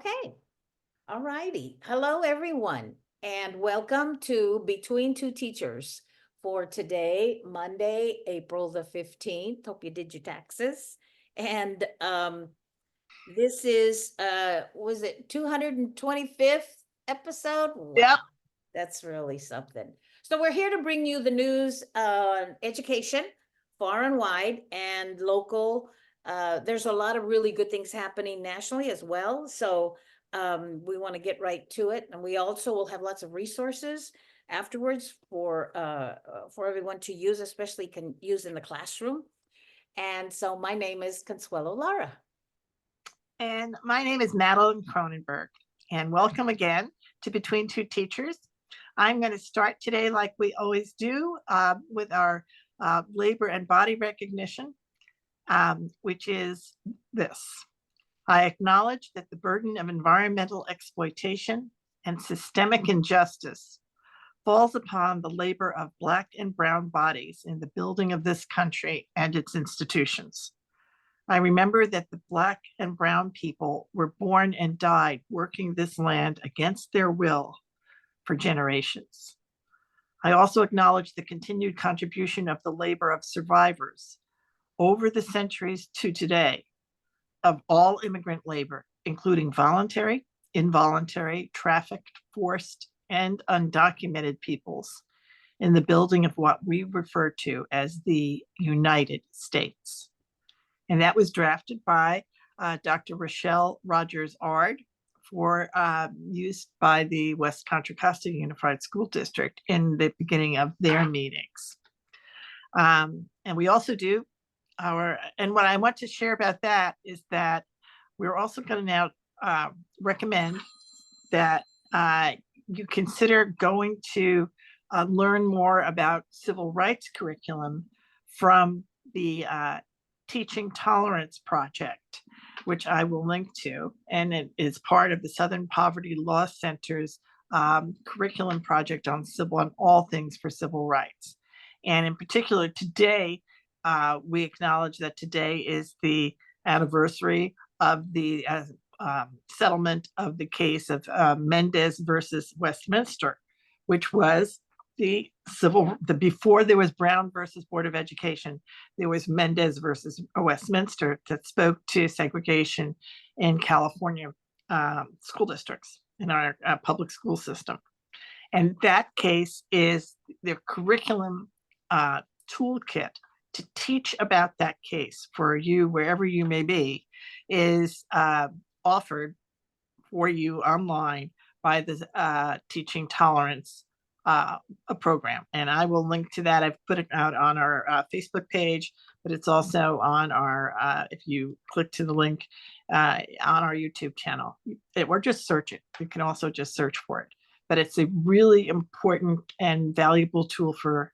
Okay. All righty. Hello, everyone, and welcome to Between Two Teachers for today, Monday, April the 15th. Hope you did your taxes. And this is was it 225th episode? Yep. Wow, that's really something. So we're here to bring you the news on education, far and wide and local. There's a lot of really good things happening nationally as well. So we want to get right to it, and we also will have lots of resources afterwards for everyone to use, especially can use in the classroom. And so my name is Consuelo Lara. And my name is Madeline Cronenberg. And welcome again to Between Two Teachers. I'm going to start today, like we always do, with our labor and body recognition, which is this. I acknowledge that the burden of environmental exploitation and systemic injustice falls upon the labor of Black and brown bodies in the building of this country and its institutions. I remember that the Black and brown people were born and died working this land against their will for generations. I also acknowledge the continued contribution of the labor of survivors over the centuries to today of all immigrant labor, including voluntary, involuntary, trafficked, forced, and undocumented peoples in the building of what we refer to as the United States. And that was drafted by Dr. Rochelle Rogers Ard for use by the West Contra Costa Unified School District in the beginning of their meetings. And we also do and what I want to share about that is that we're also going to now recommend that you consider going to learn more about civil rights curriculum from the Teaching Tolerance Project, which I will link to, and it is part of the Southern Poverty Law Center's curriculum project on all things for civil rights. And in particular, today, we acknowledge that today is the anniversary of the settlement of the case of Mendez versus Westminster, which was before there was Brown versus Board of Education, there was Mendez versus Westminster that spoke to segregation in California school districts in our public school system. And that case is the curriculum toolkit to teach about that case for you, wherever you may be, is offered for you online by the Teaching Tolerance a program. And I will link to that. I've put it out on our Facebook page, but it's also on our, if you click to the link on our YouTube channel, or just search it. You can also just search for it. But it's a really important and valuable tool for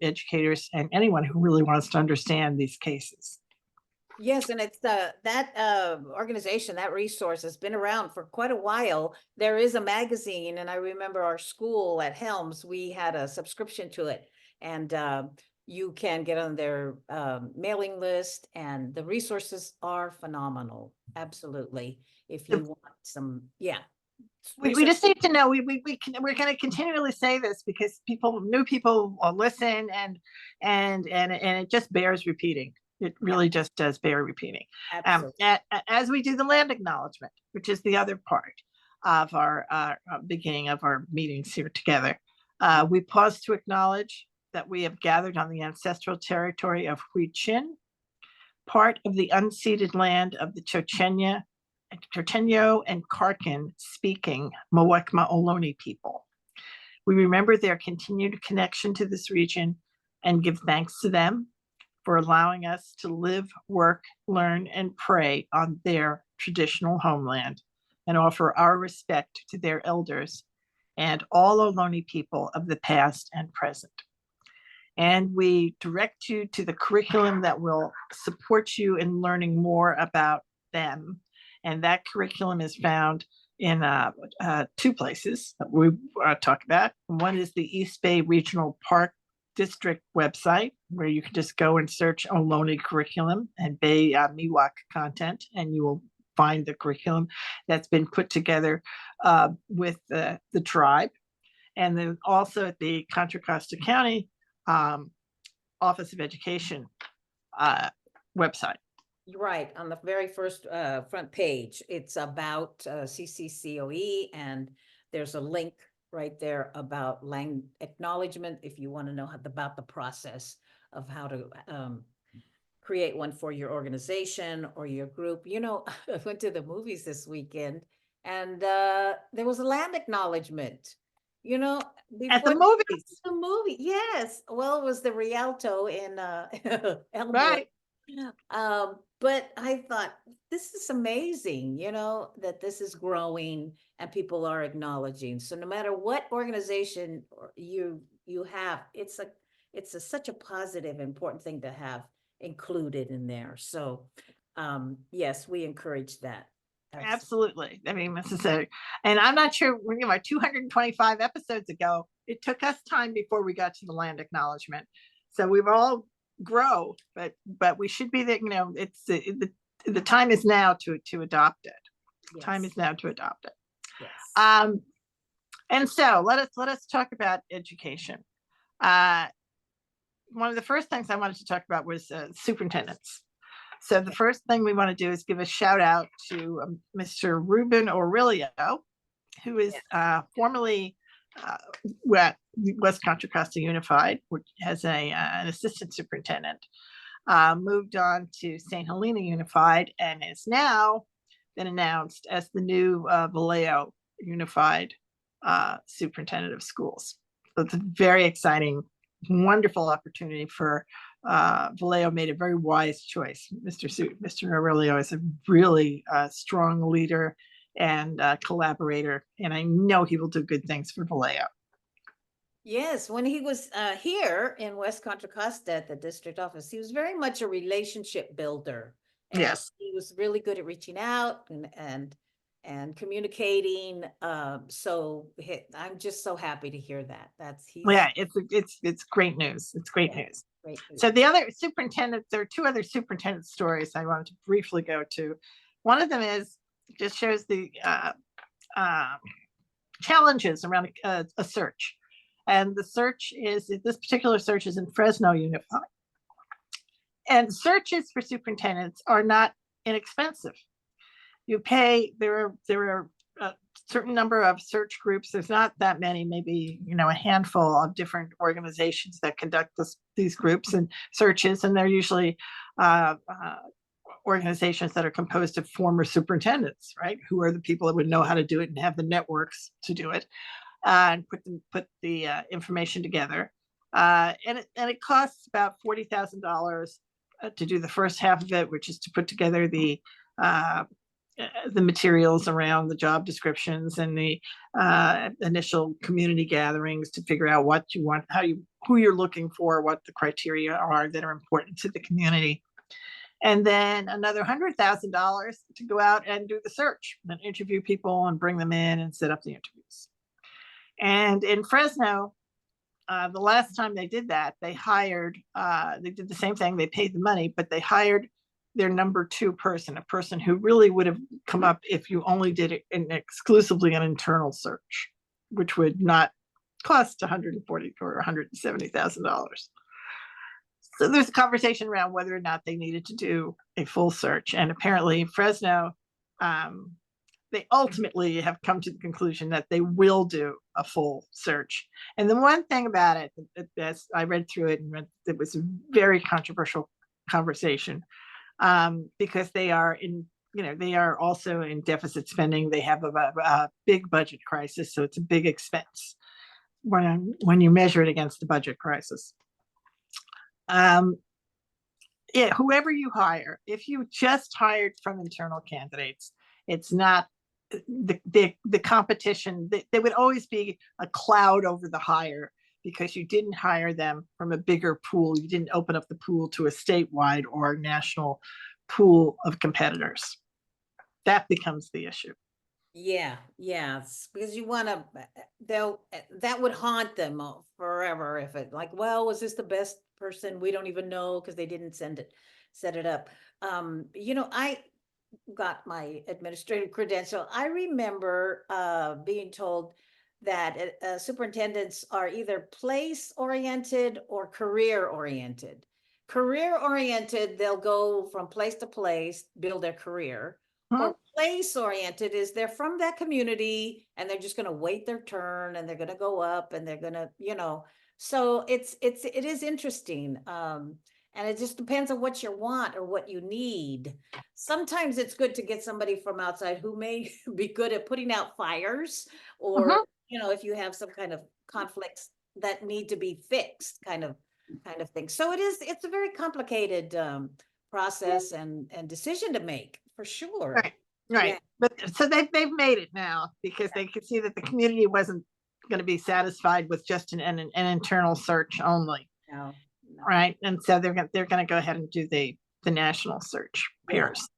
educators and anyone who really wants to understand these cases. Yes, and it's that organization, that resource has been around for quite a while. There is a magazine, and I remember our school at Helms, we had a subscription to it, and you can get on their mailing list, and the resources are phenomenal. Absolutely. If you want some, yeah. We just need to know, we're going to continually say this because new people will listen, and it just bears repeating. It really just does bear repeating. As we do the land acknowledgement, which is the other part of our beginning of our meetings here together, we pause to acknowledge that we have gathered on the ancestral territory of Huichin, part of the unceded land of the Chochenyo and Karkin speaking Muwekma Ohlone people. We remember their continued connection to this region and give thanks to them for allowing us to live, work, learn, and pray on their traditional homeland, and offer our respect to their elders and all Ohlone people of the past and present. And we direct you to the curriculum that will support you in learning more about them. And that curriculum is found in two places that we talk about. One is the East Bay Regional Park District website, where you can just go and search Ohlone curriculum and Bay Miwok content, and you will find the curriculum that's been put together with the tribe. And then also at the Contra Costa County Office of Education website. You're right, on the very first front page, it's about CCCOE, and there's a link right there about lang acknowledgement if you want to know about the process of how to create one for your organization or your group. You know, I went to the movies this weekend, and there was a land acknowledgement. You know, At the before movies. the movie, yes. Well, it was the Rialto in Elmwood. Right. But I thought, this is amazing, you know, that this is growing and people are acknowledging. So no matter what organization you have, it's such a positive, important thing to have included in there. So yes, we encourage that. Absolutely. I mean, necessary. And I'm not sure, you know, 225 episodes ago, it took us time before we got to the land acknowledgement. So we've all grow, but we should be there, you know, it's the time is now to adopt it. Yes. Time is now to adopt it. Yes. And so let us talk about education. One of the first things I wanted to talk about was superintendents. So the first thing we want to do is give a shout out to Mr. Ruben Aurelio, who is formerly West Contra Costa Unified, which has an assistant superintendent, moved on to St. Helena Unified, and is now been announced as the new Vallejo Unified superintendent of schools. So it's a very exciting, wonderful opportunity for Vallejo. Made a very wise choice. Mr. Aurelio is a really strong leader and collaborator, and I know he will do good things for Vallejo. Yes, when he was here in West Contra Costa at the district office, he was very much a relationship builder. And yes, he was really good at reaching out and communicating. So I'm just so happy to hear that. It's great news. It's great news. Great news. So the other superintendent, there are two other superintendent stories I wanted to briefly go to. One of them just shows the challenges around a search. And the search this particular search is in Fresno Unified. And searches for superintendents are not inexpensive. You pay, there are a certain number of search groups. There's not that many, maybe, you know, a handful of different organizations that conduct these groups and searches. And they're usually organizations that are composed of former superintendents, right? Who are the people that would know how to do it and have the networks to do it. And put the information together, and it costs about $40,000 to do the first half of it, which is to put together the materials around the job descriptions and the initial community gatherings to figure out what you want, who you're looking for, what the criteria are that are important to the community. And then another $100,000 to go out and do the search and interview people and bring them in and set up the interviews. And in Fresno, the last time they did that, they did the same thing. They paid the money, but they hired their number 2 person, a person who really would have come up if you only did it exclusively an internal search, which would not cost $140,000 or $170,000. So there's a conversation around whether or not they needed to do a full search. And apparently Fresno, they ultimately have come to the conclusion that they will do a full search. And the one thing about it, as I read through it, and it was a very controversial conversation, because they are also in deficit spending. They have a big budget crisis, so it's a big expense when you measure it against the budget crisis. Whoever you hire, if you just hired from internal candidates, it's not the competition. There would always be a cloud over the hire because you didn't hire them from a bigger pool. You didn't open up the pool to a statewide or national pool of competitors. That becomes the issue. Yeah, because you want to, that would haunt them forever if it well, was this the best person? We don't even know because they didn't set it up. got my administrative credential, I remember being told that superintendents are either place-oriented or career-oriented. Career-oriented, they'll go from place to place, build their career. Hmm? Or place-oriented is they're from that community and they're just gonna wait their turn and they're gonna go up and they're gonna, so it is interesting. And it just depends on what you want or what you need. Sometimes it's good to get somebody from outside who may be good at putting out fires, or, Mhm. if you have some kind of conflicts that need to be fixed, kind of thing. So it's a very complicated process and decision to make, for sure. Right, right. Yeah. But so they've made it now because they could see that the community wasn't going to be satisfied with just an internal search only, No, no. right? And so they're going to go ahead and do the national search Yeah. pairs.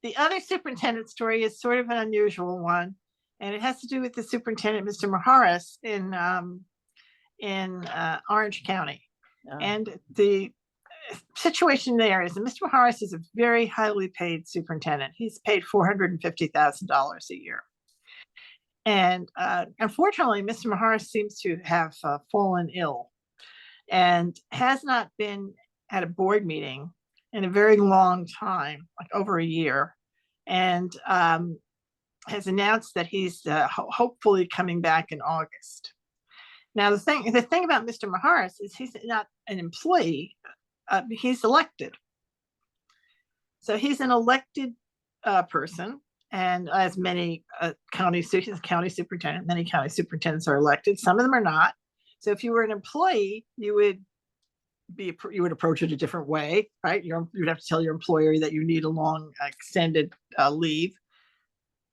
The other superintendent story is sort of an unusual one, and it has to do with the superintendent, Mr. Maharis, in Orange County. And the situation there is that Mr. Maharis is a very highly paid superintendent. He's paid $450,000 a year. And unfortunately, Mr. Maharis seems to have fallen ill and has not been at a board meeting in a very long time, like over a year, and has announced that he's hopefully coming back in August. Now, the thing about Mr. Maharis is he's not an employee, he's elected. So he's an elected person, and as many county superintendent, many county superintendents are elected. Some of them are not. So if you were an employee, you would approach it a different way, right? You'd have to tell your employer that you need a long extended leave.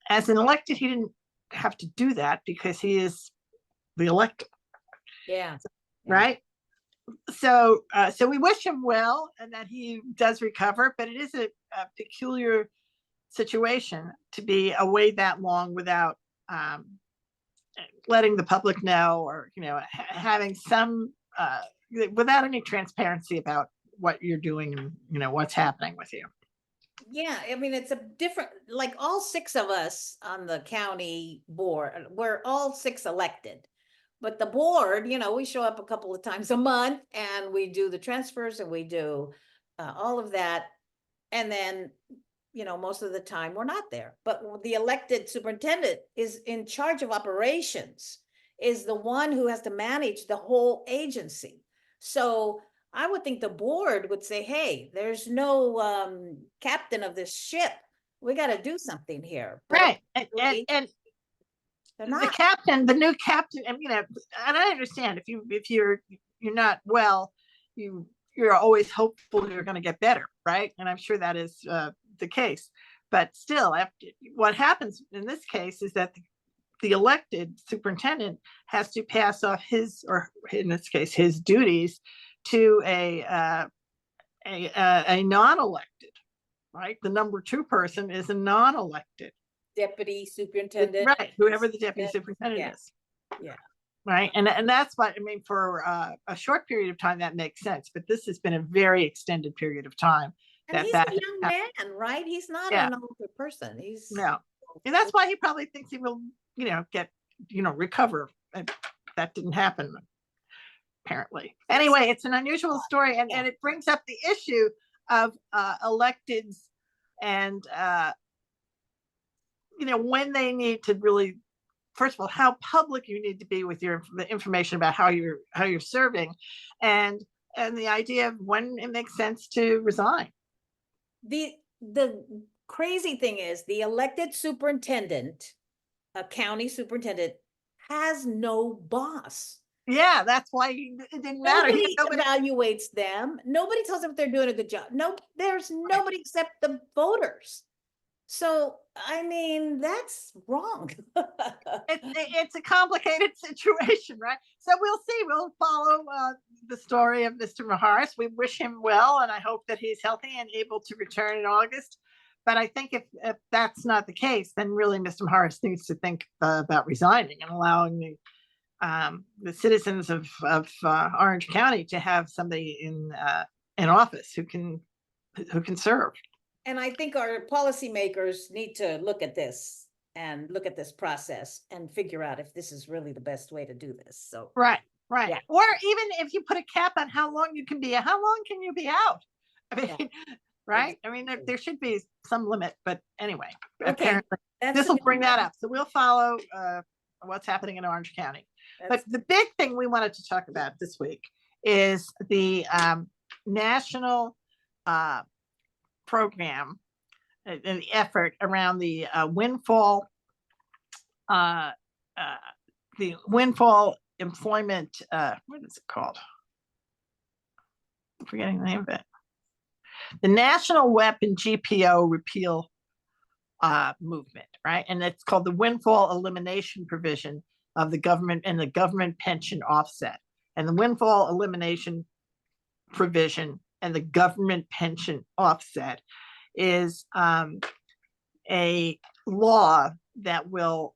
As an elected, he didn't have to do that because he is the elected. Yeah. Right. So we wish him well and that he does recover, but it is a peculiar situation to be away that long without letting the public know, or having some without any transparency about what you're doing and what's happening with you. Yeah, I mean, it's a different, like all six of us on the county board, we're all six elected. But the board, we show up a couple of times a month and we do the transfers and we do all of that. And then, most of the time we're not there. But the elected superintendent is in charge of operations, is the one who has to manage the whole agency. So I would think the board would say, hey, there's no captain of this ship. We got to do something here. But right. And they're the not. the new captain, and and I understand if you're not well, you're always hopeful you're going to get better, right? And I'm sure that is the case. But still, what happens in this case is that the elected superintendent has to pass off his, or in this case, his duties to a non-elected, right? The number two person is a non-elected Deputy superintendent. right? Whoever the deputy superintendent is. Yeah. Right. And that's what I mean, for a short period of time, that makes sense. But this has been a very extended period of time. And he's a young man, right? He's not an older person. He's no. And that's why he probably thinks he will, get, recover. And that didn't happen, apparently. Anyway, it's an unusual story, and it brings up the issue of electeds and when they need to really, first of all, how public you need to be with the information about how you're serving, and the idea of when it makes sense to resign. The crazy thing is the elected superintendent, a county superintendent, has no boss. Yeah, that's why it didn't matter. Nobody evaluates them. Nobody tells them if they're doing a good job. No, there's nobody except the voters. So, I mean, that's wrong. It's a complicated situation, right? So we'll see. We'll follow the story of Mr. Maharis. We wish him well, and I hope that he's healthy and able to return in August. But I think if that's not the case, then really Mr. Maharis needs to think about resigning and allowing the citizens of Orange County to have somebody in office who can serve. And I think our policymakers need to look at this and look at this process and figure out if this is really the best way to do this. So, Right, right. Yeah. Or even if you put a cap on how long you can be, how long can you be out? I mean, Yeah. right? I mean, there should be some limit, but anyway, Okay, apparently that's this a will good- bring that up. So we'll follow what's happening in Orange County. But that's- the big thing we wanted to talk about this week is the national program and the effort around uh, the windfall employment, what is it called? I'm forgetting the name of it. The National Weapon GPO repeal movement, right? And it's called the windfall elimination provision of the government and the government pension offset. And the windfall elimination provision and the government pension offset is a law that will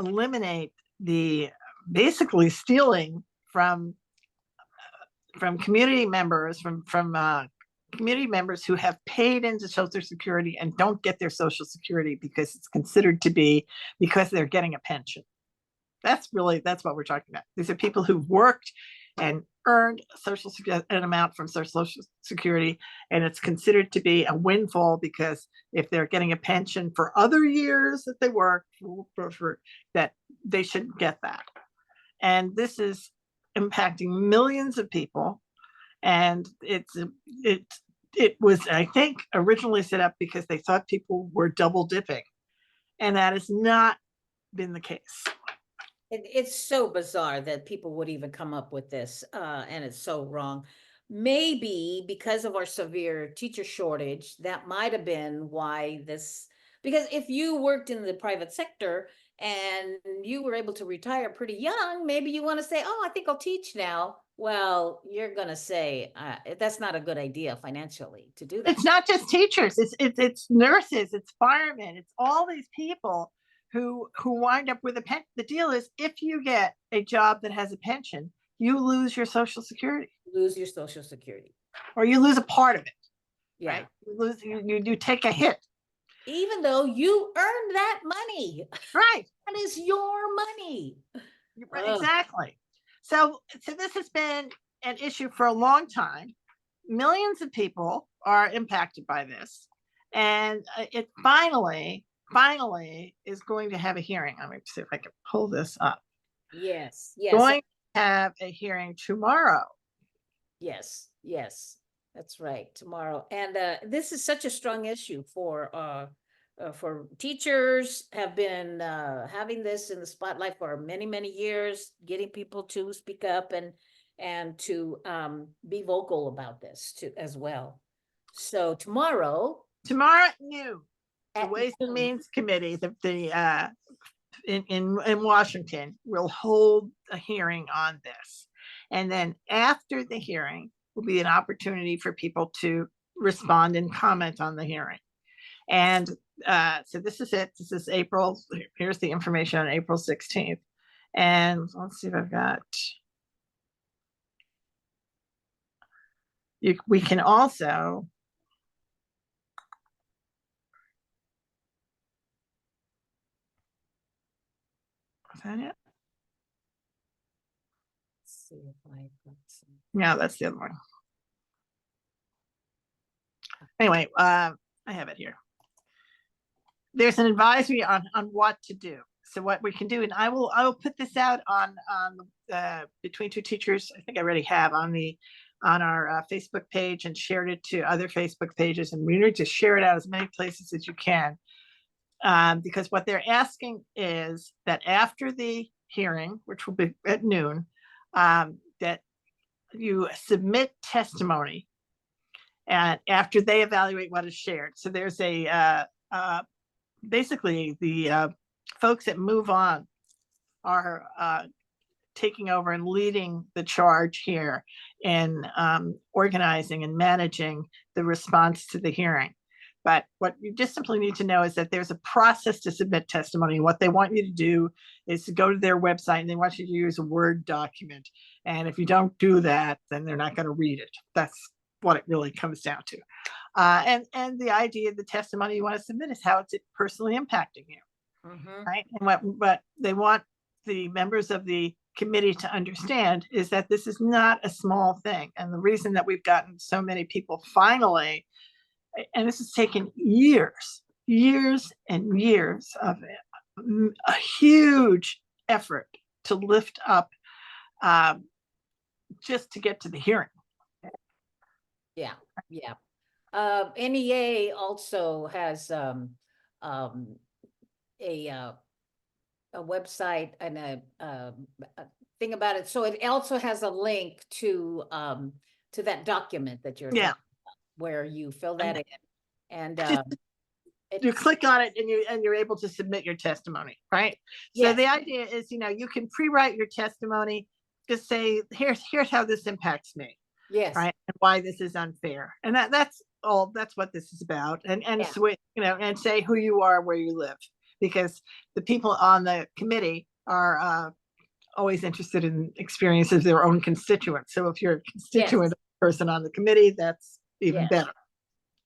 eliminate the basically stealing from community members community members who have paid into Social Security and don't get their Social Security because it's considered to be because they're getting a pension. That's what we're talking about. These are people who've worked and earned an amount from Social Security, and it's considered to be a windfall because if they're getting a pension for other years that they worked for that they shouldn't get that. And this is impacting millions of people. And it was, I think, originally set up because they thought people were double dipping. And that has not been the case. It's so bizarre that people would even come up with this, and it's so wrong. Maybe because of our severe teacher shortage, that might have been why this, because if you worked in the private sector and you were able to retire pretty young, maybe you want to say, oh, I think I'll teach now. Well, you're going to say that's not a good idea financially to do that. It's not just teachers, it's nurses, it's firemen, it's all these people who wind up with a pension. The deal is if you get a job that has a pension, you lose your Social Security. Lose your Social Security. Or you lose a part of it. Yeah. Right? You take a hit. Even though you earned that money. Right. That is your money. Right, exactly. So this has been an issue for a long time. Millions of people are impacted by this. And it finally is going to have a hearing. Let me see if I can pull this up. Yes, yes. Going to have a hearing tomorrow. Yes, that's right, tomorrow. And this is such a strong issue for teachers. Have been having this in the spotlight for many, many years, getting people to speak up and to be vocal about this too as well. So tomorrow at noon, the at Ways and noon. Means Committee, in Washington, will hold a hearing on this. And then after the hearing will be an opportunity for people to respond and comment on the hearing. And so this is it. This is April. Here's the information on April 16th. And let's see if I've got. We can also. Is that it? Let's see if I got some. No, that's the other one. Anyway, I have it here. There's an advisory on what to do. So what we can do, and I will put this out on Between Two Teachers. I think I already have on our Facebook page and shared it to other Facebook pages. And we need to share it out as many places as you can, because what they're asking is that after the hearing, which will be at noon, that you submit testimony, and after they evaluate what is shared. So there's basically the folks at Move On are taking over and leading the charge here in organizing and managing the response to the hearing. But what you just simply need to know is that there's a process to submit testimony. What they want you to do is to go to their website, and they want you to use a Word document. And if you don't do that, then they're not going to read it. That's what it really comes down to. And the idea of the testimony you want to submit is how it's personally impacting you, Mhm. right? And what they want the members of the committee to understand is that this is not a small thing. And the reason that we've gotten so many people finally, and this has taken years, years and years of a huge effort to lift up, just to get to the hearing. Yeah, yeah. NEA also has a website and a thing about it. So it also has a link to that document that you're Yeah. talking about, where you fill that in. And You click on it and you're able to submit your testimony, right? So yes, the idea is, you can pre-write your testimony, just say, here's how this impacts me, yes, right? And why this is unfair. And that's what this is about. And Yeah. switch, and say who you are, where you live, because the people on the committee are always interested in experiences of their own constituents. So if you're a constituent person on the committee, that's even Yes. better.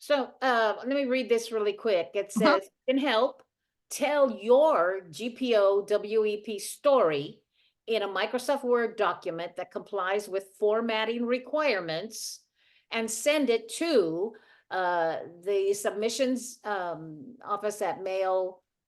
So let me read this really quick. It Mhm. says, can help tell your GPO WEP story in a Microsoft Word document that complies with formatting requirements and send it to the submissions office at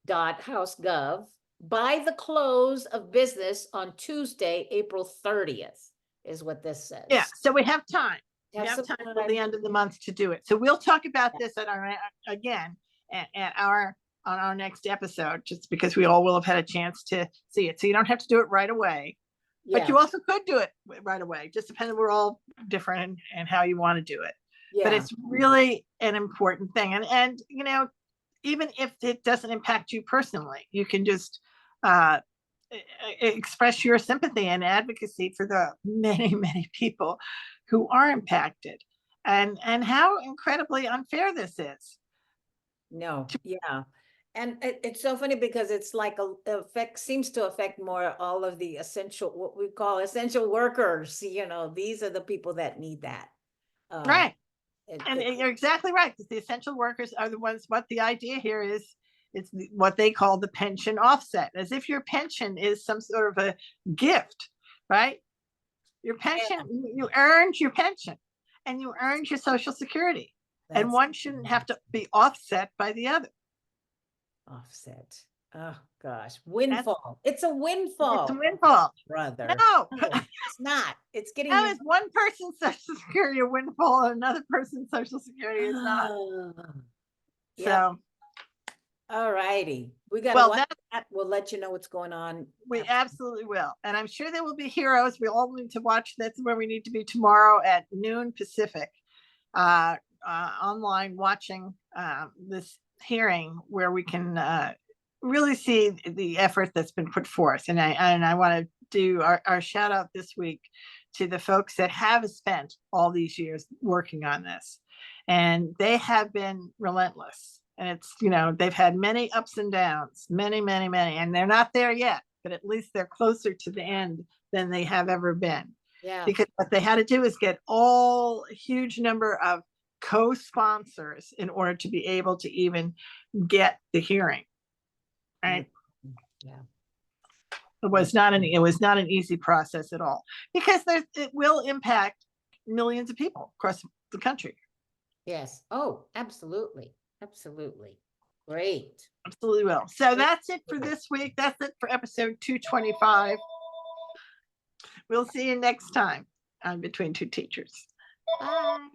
mail.housegov by the close of business on Tuesday, April 30th, is what this says. Yeah, so we have time. We Have have some time till time. the end of the month to do it. So we'll talk about this at our, again, at our, on our next episode, just because we all will have had a chance to see it. So you don't have to do it right away, but you Yeah, also could do it right away. Just depending, we're all different and how you want to do it. But yeah, it's really an important thing. And even if it doesn't impact you personally, you can just express your sympathy and advocacy for the many, many people who are impacted, and how incredibly unfair this is. no, yeah. And it's so funny because it's like seems to affect more all of the essential, what we call essential workers, these are the people that need that. Right. it- And it- you're exactly right, because the essential workers are the ones, what the idea here is, it's what they call the pension offset, as if your pension is some sort of a gift, right? Your pension, you earned your pension and you earned your social security, and That's one shouldn't have to be offset by the other. offset. Oh, gosh, windfall. It's a windfall. It's a windfall. Brother. No, It's not. It's getting. how is one person's social security a windfall and another person's social security is not? Yep. So, All righty. We got to well, watch that that. We'll let you know what's going on. we absolutely will. And I'm sure there will be heroes. We all need to watch. That's where we need to be tomorrow at noon Pacific, online, watching this hearing, where we can really see the effort that's been put forth. And I want to do our shout out this week to the folks that have spent all these years working on this, and they have been relentless. And it's, they've had many ups and downs, many, many, many, and they're not there yet, but at least they're closer to the end than they have ever been. Yeah. Because what they had to do is get a huge number of co-sponsors in order to be able to even get the hearing. Right. Yeah. It was not an easy process at all, because it will impact millions of people across the country. Yes. Oh, absolutely. Absolutely. Great. Absolutely will. So that's it for this week. That's it for episode 225. We'll see you next time on Between Two Teachers. Bye.